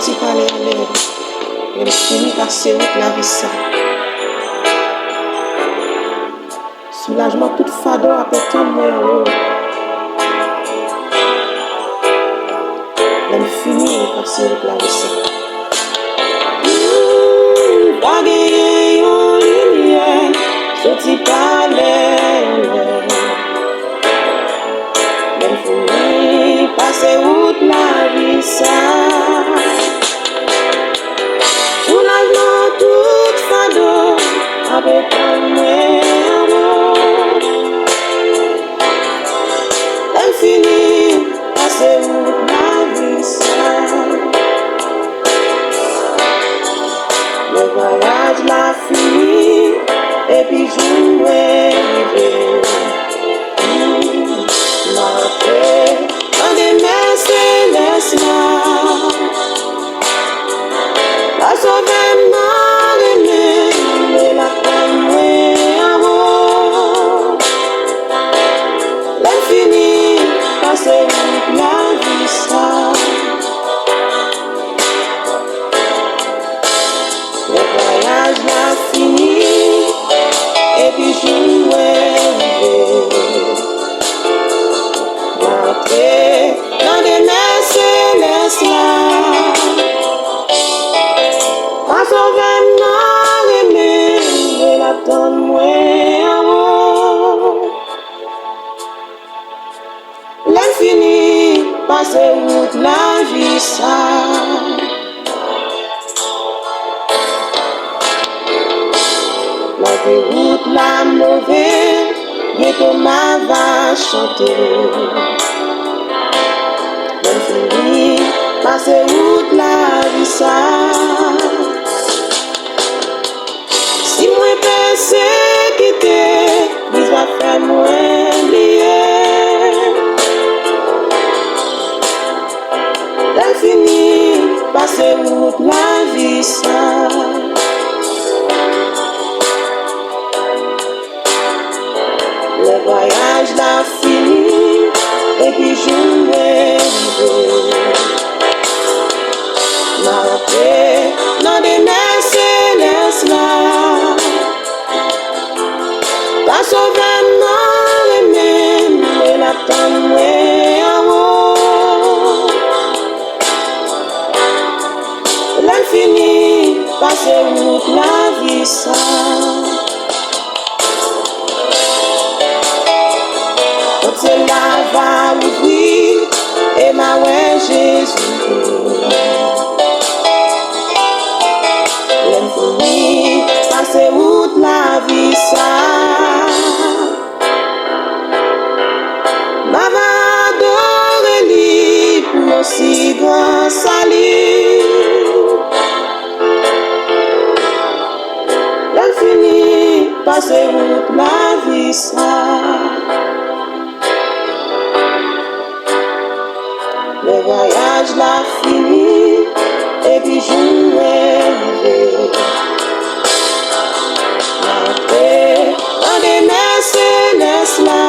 sorti par les allées, elle finit par se route la vie ça. Soulagement tout fado à pétant moi en haut. Elle finit par se route la vie ça. Baguette en lumière, sorti par les allées. Elle finit par se route la vie ça. Soulagement tout fado à pétant moi. Fini, passez où la vie seule. Le voyage l'a fini, et puis je vais arriver. Marcher dans des mers célestes là. La sauver m'arrimer, mais la prendre à vous. L'infini. C'est la vie ça. Le voyage l'a fini, et puis je vais arriver. Rentrer dans des mers célestes là. Ma sauveur m'a aimé, et l'attendre-moi à vous. L'infini, passer route la vie ça. La déroute la mauvaise, bientôt ma va chanter. L'infini, passer route la vie ça. Si moi persécuté, il va faire moins lier. L'infini, passer route la vie ça. Le voyage l'a fini, et puis je vais arriver. Marcher dans des mers célestes là. La sauveur m'a aimé, mais l'attendre à vous. L'infini, passer route la vie ça. Quand c'est là va ouvrir, et ma ouais Jésus. L'infini, passer route la vie ça. Ma va adorer lui pour aussi grand salut. L'infini, passer route la vie ça. Le voyage l'a fini, et puis je vais arriver. Marcher dans des mers célestes là.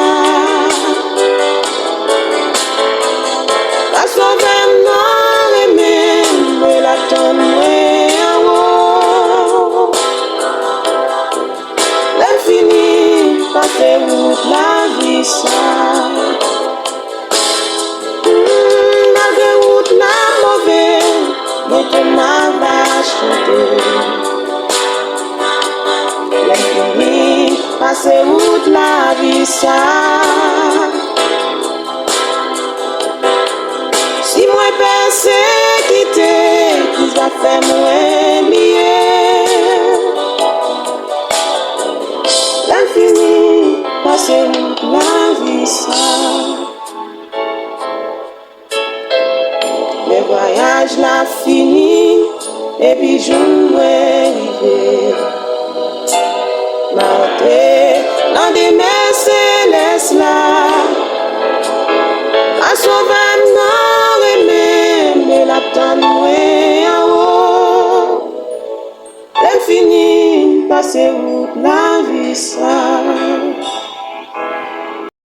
La sauveur m'a aimé, mais l'attendre à vous. L'infini, passer route la vie ça. Malgré route la mauvaise, bientôt ma va chanter. L'infini, passer route la vie ça. Si moi persécuté, qui va faire moins mieux. L'infini, passer route la vie ça. Le voyage l'a fini, et puis je vais arriver. Marcher dans des mers célestes là. Ma sauveur m'a aimé, mais l'attendre à haut. L'infini, passer route la vie ça.